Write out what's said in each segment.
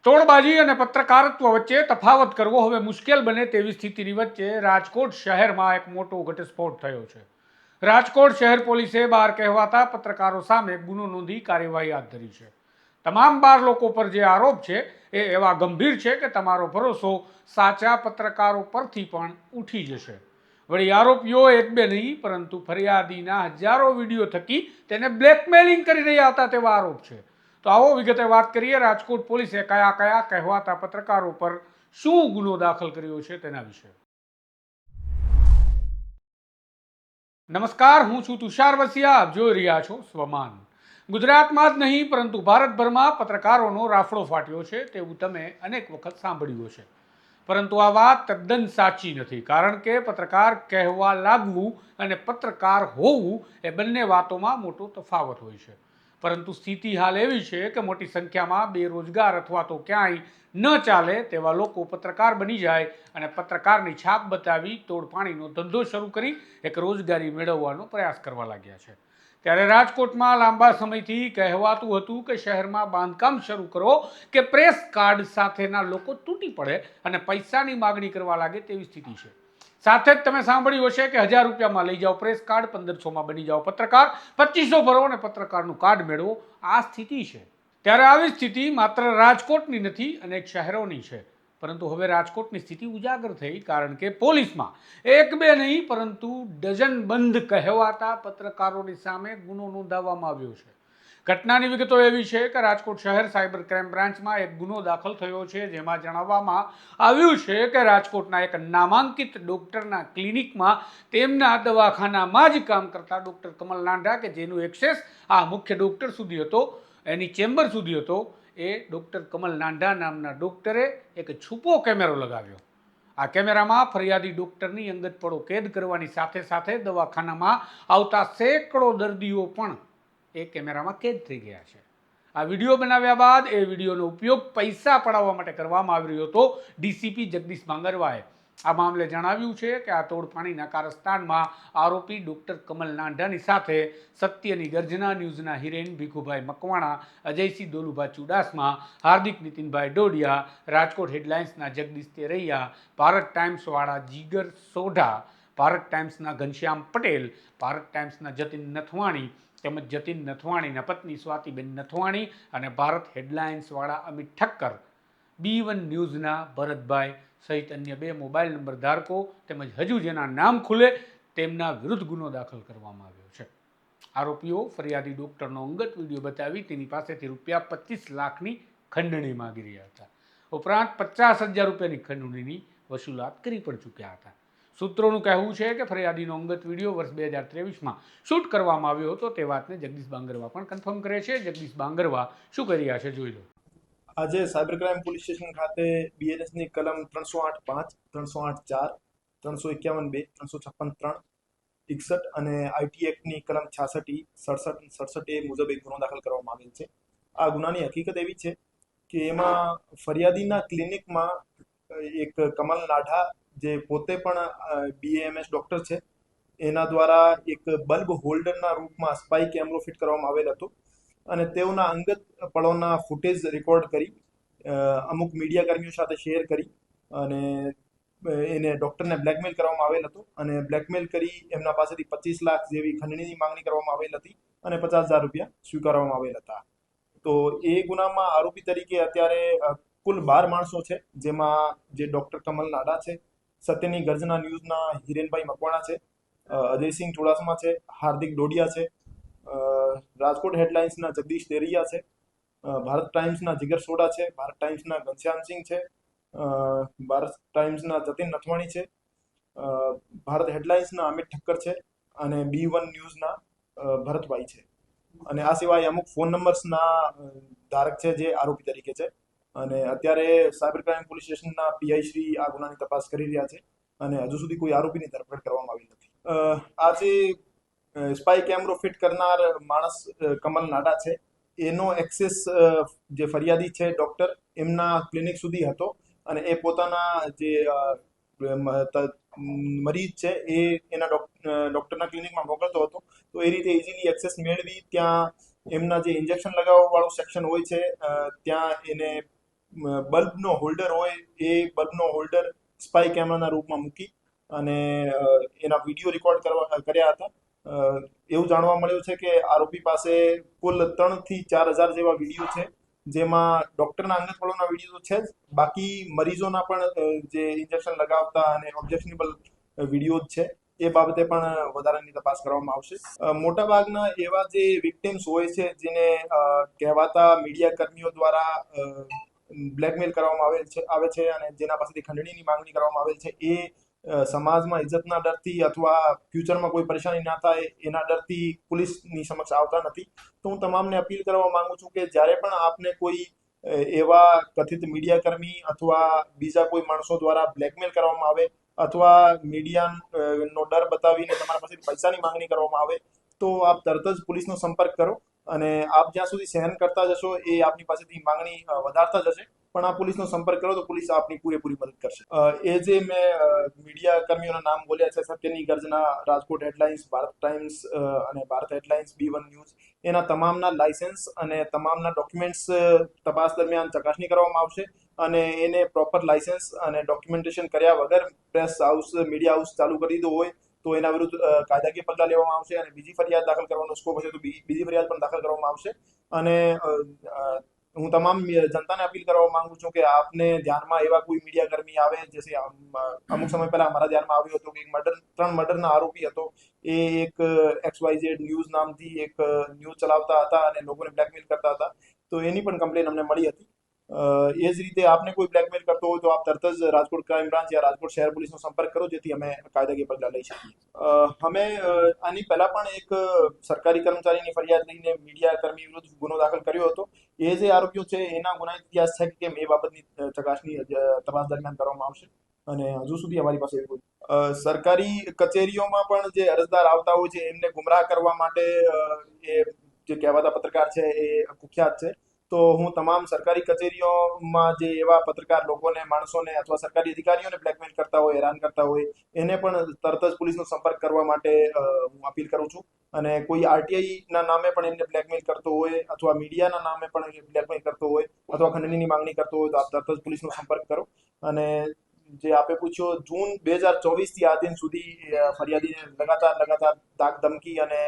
તોડબાજી અને પત્રકારત્વ વચ્ચે તફાવત કરવો હવે મુશ્કેલ બને તેવી સ્થિતિની વચ્ચે રાજકોટ શહેરમાં એક મોટો ઘટસ્ફોટ થયો છે. રાજકોટ શહેર પોલીસે બહાર કહેવાતા પત્રકારો સામે ગુનો નોંધી કાર્યવાહી હાથ ધરી છે. તમામ 12 લોકો પર જે આરોપ છે એ એવા ગંભીર છે કે તમારો ભરોસો સાચા પત્રકારો પરથી પણ ઉઠી જશે. વળી આરોપીઓ એક બે નહીં પરંતુ ફરિયાદીના હજારો વિડીયો થકી તેને બ્લેકમેલિંગ કરી રહ્યા હતા તેવા આરોપ છે. તો આવો વિગતે વાત કરીએ રાજકોટ પોલીસે કયા કયા કહેવાતા પત્રકારો પર શું ગુનો દાખલ કર્યો છે તેના વિશે. નમસ્કાર, હું છું તુષાર વસિયા, આપ જોઈ રહ્યા છો સ્વમાન. ગુજરાતમાં જ નહીં પરંતુ ભારતભરમાં પત્રકારોનો રાફડો ફાટ્યો છે તેવું તમે અનેક વખત સાંભળ્યું હશે. પરંતુ આ વાત તદ્દન સાચી નથી, કારણ કે પત્રકાર કહેવા લાગવું અને પત્રકાર હોવું એ બંને વાતોમાં મોટો તફાવત હોય છે. પરંતુ સ્થિતિ હાલ એવી છે કે મોટી સંખ્યામાં બેરોજગાર અથવા તો ક્યાંય ન ચાલે તેવા લોકો પત્રકાર બની જાય અને પત્રકારની છાપ બતાવી તોડપાણીનો ધંધો શરૂ કરી એક રોજગારી મેળવવાનો પ્રયાસ કરવા લાગ્યા છે. ત્યારે રાજકોટમાં લાંબા સમયથી કહેવાતું હતું કે શહેરમાં બાંધકામ શરૂ કરો કે પ્રેસ કાર્ડ સાથેના લોકો તૂટી પડે અને પૈસાની માગણી કરવા લાગે તેવી સ્થિતિ છે. સાથે જ તમે સાંભળ્યું હશે કે 1000 રૂપિયામાં લઈ જાઓ પ્રેસ કાર્ડ, 1500માં બની જાઓ પત્રકાર, 2500 ભરો અને પત્રકારનું કાર્ડ મેળવો. આ સ્થિતિ છે. ત્યારે આવી સ્થિતિ માત્ર રાજકોટની નથી, અનેક શહેરોની છે. પરંતુ હવે રાજકોટની સ્થિતિ ઉજાગર થઈ, કારણ કે પોલીસમાં એક બે નહીં પરંતુ ડઝનબંધ કહેવાતા પત્રકારોની સામે ગુનો નોંધાવવામાં આવ્યો છે. ઘટનાની વિગતો એવી છે કે રાજકોટ શહેર સાયબર ક્રાઇમ બ્રાન્ચમાં એક ગુનો દાખલ થયો છે, જેમાં જણાવવામાં આવ્યું છે કે રાજકોટના એક નામાંકિત ડોક્ટરના ક્લિનિકમાં તેમના દવાખાનામાં જ કામ કરતા ડોક્ટર કમલ નાંડા, કે જેનું એક્સેસ આ મુખ્ય ડોક્ટર સુધી હતો, એની ચેમ્બર સુધી હતો, એ ડોક્ટર કમલ નાંડા નામના ડોક્ટરે એક છુપો કેમેરો લગાવ્યો. આ કેમેરામાં ફરિયાદી ડોક્ટરની અંગત પળો કેદ કરવાની સાથે સાથે દવાખાનામાં આવતા સેંકડો દર્દીઓ પણ એ કેમેરામાં કેદ થઈ ગયા છે. આ વિડીયો બનાવ્યા બાદ એ વિડીયોનો ઉપયોગ પૈસા પડાવવા માટે કરવામાં આવી રહ્યો હતો. ડીસીપી જગદીશ બાંગરવાએ આ મામલે જણાવ્યું છે કે આ તોડપાણીના કારસ્તાનમાં આરોપી ડોક્ટર કમલ નાંડાની સાથે સત્યની ગર્જના ન્યૂઝના હિરેન ભીખુભાઈ મકવાણા, અજયસિંહ દોલુભાઈ ચુડાસમા, હાર્દિક નીતિનભાઈ ડોડિયા, રાજકોટ હેડલાઇન્સના જગદીશ તેરૈયા, ભારત ટાઈમ્સવાળા જીગર સોઢા, ભારત ટાઈમ્સના ઘનશ્યામ પટેલ, ભારત ટાઈમ્સના જતીન નથવાણી તેમજ જતીન નથવાણીના પત્ની સ્વાતિબેન નથવાણી અને ભારત હેડલાઇન્સવાળા અમિત ઠક્કર, B1 ન્યૂઝના ભરતભાઈ સહિત અન્ય 2 મોબાઈલ નંબર ધારકો તેમજ હજુ જેના નામ ખુલે તેમના વિરુદ્ધ ગુનો દાખલ કરવામાં આવ્યો છે. આરોપીઓ ફરિયાદી ડોક્ટરનો અંગત વિડીયો બતાવી તેની પાસેથી રૂપિયા 25 લાખની ખંડણી માંગી રહ્યા હતા. ઉપરાંત 50,000 રૂપિયાની ખંડણીની વસૂલાત કરી પણ ચૂક્યા હતા. સૂત્રોનું કહેવું છે કે ફરિયાદીનો અંગત વિડીયો વર્ષ 2023માં શૂટ કરવામાં આવ્યો હતો. તે વાતને જગદીશ બાંગરવા પણ કન્ફર્મ કરે છે. જગદીશ બાંગરવા શું કરી રહ્યા છે, જોઈ લો. આજે સાયબર ક્રાઇમ પોલીસ સ્ટેશન ખાતે BNSની કલમ 308(5), 308(4), 351(2), 356(3), 61 અને IT એક્ટની કલમ 66, 67, 67A મુજબ એક ગુનો દાખલ કરવામાં આવેલ છે. આ ગુનાની હકીકત એવી છે કે એમાં ફરિયાદીના ક્લિનિકમાં એક કમલ નાઢા, જે પોતે પણ BAMS ડોક્ટર છે, એના દ્વારા એક બલ્બ હોલ્ડરના રૂપમાં સ્પાઈ કેમેરો ફિટ કરવામાં આવેલ હતો અને તેઓના અંગત પળોના ફૂટેજ રેકોર્ડ કરી અમુક મીડિયા કર્મીઓ સાથે શેર કરી અને એને ડોક્ટરને બ્લેકમેલ કરવામાં આવેલ હતો અને બ્લેકમેલ કરી એમના પાસેથી 25 લાખ જેવી ખંડણીની માંગણી કરવામાં આવેલ હતી અને 50,000 રૂપિયા સ્વીકારવામાં આવેલ હતા. તો એ ગુનામાં આરોપી તરીકે અત્યારે કુલ 12 માણસો છે, જેમાં જે ડોક્ટર કમલ નાડા છે, સત્યની ગર્જના ન્યૂઝના હિરેનભાઈ મકવાણા છે, અજયસિંહ ચુડાસમા છે, હાર્દિક ડોડિયા છે, રાજકોટ હેડલાઇન્સના જગદીશ તેરૈયા છે, ભારત ટાઈમ્સના જીગર સોઢા છે, ભારત ટાઈમ્સના ઘનશ્યામસિંહ છે, ભારત ટાઈમ્સના જતીન નથવાણી છે, ભારત હેડલાઇન્સના અમિત ઠક્કર છે અને B1 ન્યૂઝના ભરતભાઈ છે. અને આ સિવાય અમુક ફોન નંબર્સના ધારક છે જે આરોપી તરીકે છે. અને અત્યારે સાયબર ક્રાઇમ પોલીસ સ્ટેશનના PI શ્રી આ ગુનાની તપાસ કરી રહ્યા છે અને હજુ સુધી કોઈ આરોપીની ધરપકડ કરવામાં આવી નથી. આજે સ્પાઈ કેમેરો ફિટ કરનાર માણસ કમલ નાડા છે, એનો એક્સેસ જે ફરિયાદી છે ડોક્ટર, એમના ક્લિનિક સુધી હતો અને એ પોતાના જે મરીજ છે એ એના ડોક્ટરના ક્લિનિકમાં મોકલતો હતો. તો એ રીતે ઇઝીલી એક્સેસ મેળવી ત્યાં એમના જે ઇન્જેક્શન લગાવવા વાળું સેક્શન હોય છે ત્યાં એને બલ્બનો હોલ્ડર હોય એ બલ્બનો હોલ્ડર સ્પાય કેમેરાના રૂપમાં મૂકી અને એના વિડીયો રેકોર્ડ કર્યા હતા. એવું જાણવા મળ્યું છે કે આરોપી પાસે કુલ 3 થી 4 હજાર જેવા વિડીયો છે, જેમાં ડોક્ટરના અંગત ફળોના વિડીયો તો છે જ, બાકી મરીઝોના પણ જે ઇન્જેક્શન લગાવતા અને ઓબ્જેક્શનેબલ વિડીયો છે એ બાબતે પણ વધારાની તપાસ કરવામાં આવશે. મોટાભાગના એવા જે વિક્ટિમ્સ હોય છે જેને કહેવાતા મીડિયા કર્મીઓ દ્વારા બ્લેકમેલ કરવામાં આવે છે અને જેના પાસેથી ખંડણીની માંગણી કરવામાં આવેલ છે, એ સમાજમાં ઇજ્જતના ડરથી અથવા ફ્યુચરમાં કોઈ પરેશાની ના થાય એના ડરથી પોલીસની સમક્ષ આવતા નથી. તો હું તમામને અપીલ કરવા માંગુ છું કે જ્યારે પણ આપને કોઈ એવા કથિત મીડિયા કર્મી અથવા બીજા કોઈ માણસો દ્વારા બ્લેકમેલ કરવામાં આવે અથવા મીડિયાનો ડર બતાવીને તમારા પાસેથી પૈસાની માંગણી કરવામાં આવે તો આપ તરત જ પોલીસનો સંપર્ક કરો. અને આપ જ્યાં સુધી સહન કરતા જશો એ આપની પાસેથી માંગણી વધારતા જશે, પણ આ પોલીસનો સંપર્ક કરો તો પોલીસ આપની પૂરેપૂરી મદદ કરશે. એ જે મેં મીડિયા કર્મીઓના નામ બોલ્યા છે, સત્યની ગર્જના, રાજકોટ હેડલાઇન્સ, ભારત ટાઈમ્સ અને ભારત હેડલાઇન્સ, B1 ન્યૂઝ, એના તમામના લાયસન્સ અને તમામના ડોક્યુમેન્ટ્સ તપાસ દરમિયાન ચકાસણી કરવામાં આવશે અને એને પ્રોપર લાયસન્સ અને ડોક્યુમેન્ટેશન કર્યા વગર પ્રેસ હાઉસ, મીડિયા હાઉસ ચાલુ કરી દીધો હોય તો એના વિરુદ્ધ કાયદાકીય પગલાં લેવામાં આવશે અને બીજી ફરિયાદ દાખલ કરવાનો સ્કોપ હશે તો બીજી ફરિયાદ પણ દાખલ કરવામાં આવશે. અને હું તમામ જનતાને અપીલ કરવા માંગુ છું કે આપને ધ્યાનમાં એવા કોઈ મીડિયા કર્મી આવે, જैसे અમુક સમય પહેલા અમારા ધ્યાનમાં આવ્યો હતો કે 3 મર્ડરના આરોપી હતો, એ એક XYZ ન્યૂઝ નામથી એક ન્યૂઝ ચલાવતા હતા અને લોકોને બ્લેકમેલ કરતા હતા, તો એની પણ કમ્પ્લેન અમને મળી હતી. એ જ રીતે આપને કોઈ બ્લેકમેલ કરતો હોય તો આપ તરત જ રાજકોટ ક્રાઇમ બ્રાન્ચ યા રાજકોટ શહેર પોલીસનો સંપર્ક કરો, જેથી અમે કાયદાકીય પગલાં લઈ શકીએ. અમે આની પહેલા પણ એક સરકારી કર્મચારીની ફરિયાદ લઈને મીડિયા કર્મી વિરુદ્ધ ગુનો દાખલ કર્યો હતો. એ જે આરોપીઓ છે એના ગુનાહિત ઇતિહાસ છે કે કેમ એ બાબતની ચકાસણી તપાસ દરમિયાન કરવામાં આવશે અને હજુ સુધી અમારી પાસે સરકારી કચેરીઓમાં પણ જે અરજદાર આવતા હોય છે એમને ગુમરાહ કરવા માટે એ જે કહેવાતા પત્રકાર છે એ કુખ્યાત છે. તો હું તમામ સરકારી કચેરીઓમાં જે એવા પત્રકાર લોકોને, માણસોને અથવા સરકારી અધિકારીઓને બ્લેકમેલ કરતા હોય, હેરાન કરતા હોય, એને પણ તરત જ પોલીસનો સંપર્ક કરવા માટે હું અપીલ કરું છું. અને કોઈ RTI ના નામે પણ એમને બ્લેકમેલ કરતો હોય અથવા મીડિયાના નામે પણ બ્લેકમેલ કરતો હોય અથવા ખંડણીની માંગણી કરતો હોય તો આપ તરત જ પોલીસનો સંપર્ક કરો. અને જે આપે પૂછ્યો, જૂન 2024 થી આ દિન સુધી ફરિયાદીને લગાતાર ધાક ધમકી અને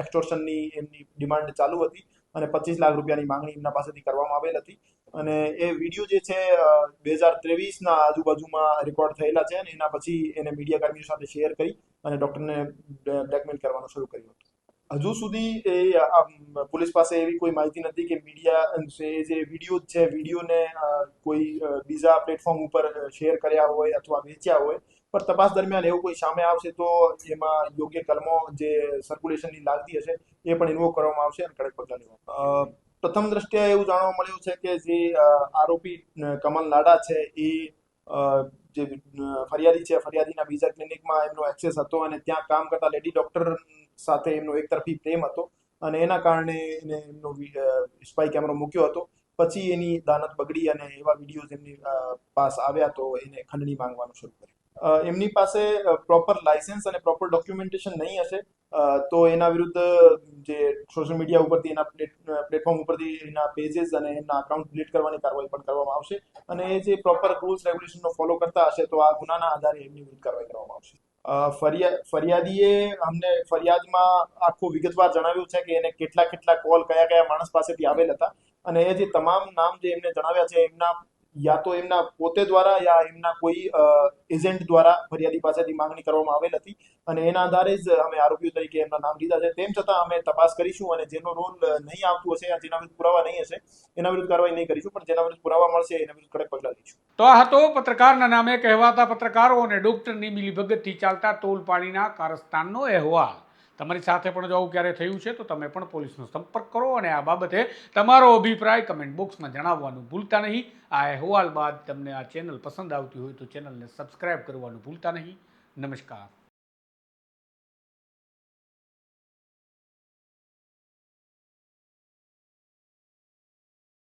એક્સટોર્શનની એમની ડિમાન્ડ ચાલુ હતી અને 25 લાખ રૂપિયાની માંગણી એમના પાસેથી કરવામાં આવેલ હતી. અને એ વિડીયો જે છે 2023ના આજુબાજુમાં રેકોર્ડ થયેલા છે અને એના પછી એને મીડિયા કર્મીઓ સાથે શેર કરી અને ડોક્ટરને બ્લેકમેલ કરવાનું શરૂ કર્યું હતું. હજુ સુધી પોલીસ પાસે એવી કોઈ માહિતી નથી કે મીડિયા જે વિડીયો છે, વિડીયોને કોઈ બીજા પ્લેટફોર્મ ઉપર શેર કર્યા હોય અથવા વેચ્યા હોય, પણ તપાસ દરમિયાન એવું કોઈ સામે આવશે તો એમાં યોગ્ય કલમો જે સર્ક્યુલેશનની લાગતી હશે એ પણ ઇન્વોક કરવામાં આવશે અને કડક પગલાં લેવામાં. પ્રથમ દ્રષ્ટિએ એવું જાણવા મળ્યું છે કે જે આરોપી કમલ લાડા છે એ જે ફરિયાદી છે, ફરિયાદીના બીજા ક્લિનિકમાં એમનો એક્સેસ હતો અને ત્યાં કામ કરતા લેડી ડોક્ટર સાથે એમનો એકતરફી પ્રેમ હતો અને એના કારણે એને એમનો સ્પાય કેમેરો મૂક્યો હતો. પછી એની દાનત બગડી અને એવા વિડીયોઝ એમની પાસ આવ્યા તો એને ખંડણી માંગવાનું શરૂ કર્યું. એમની પાસે પ્રોપર લાયસન્સ અને પ્રોપર ડોક્યુમેન્ટેશન નહીં હશે તો એના વિરુદ્ધ જે સોશિયલ મીડિયા ઉપરથી, એના પ્લેટફોર્મ ઉપરથી એના પેजेस અને એના અકાઉન્ટ ડિલીટ કરવાની કાર્યવાહી પણ કરવામાં આવશે. અને એ જે પ્રોપર રૂલ્સ રેગ્યુલેશનનો ફોલો કરતા હશે તો આ ગુનાના આધારે એમની વિરુદ્ધ કાર્યવાહી કરવામાં આવશે. ફરિયાદીએ અમને ફરિયાદમાં આખું વિગતવાર જણાવ્યું છે કે એને કેટલા કોલ કયા માણસ પાસેથી આવેલ હતા અને એ જે તમામ નામ જે એમને જણાવ્યા છે એમના યા તો એમના પોતે દ્વારા યા એમના કોઈ એજન્ટ દ્વારા ફરિયાદી પાસેથી માંગણી કરવામાં આવેલ હતી અને એના આધારે જ અમે આરોપીઓ તરીકે એમના નામ લીધા છે. તેમ છતાં અમે તપાસ કરીશું અને જેનો રોલ નહીં આવતું હશે યા જેના વિરુદ્ધ પુરાવા નહીં હશે એના વિરુદ્ધ કાર્યવાહી નહીં કરીશું, પણ જેના વિરુદ્ધ પુરાવા મળશે એના વિરુદ્ધ કડક પગલાં લઈશું. તો આ હતો પત્રકારના નામે કહેવાતા પત્રકારો અને ડોક્ટરની મિલીભગતથી ચાલતા તોલપાણીના કારસ્તાનનો અહેવાલ. તમારી સાથે પણ જો આવું ક્યારે થયું છે તો તમે પણ પોલીસનો સંપર્ક કરો અને આ બાબતે તમારો અભિપ્રાય કમેન્ટ બોક્સમાં જણાવવાનું ભૂલતા નહીં. આ અહેવાલ બાદ તમને આ ચેનલ પસંદ આવતી હોય તો ચેનલને સબસ્ક્રાઈબ કરવાનું ભૂલતા નહીં. નમસ્કાર.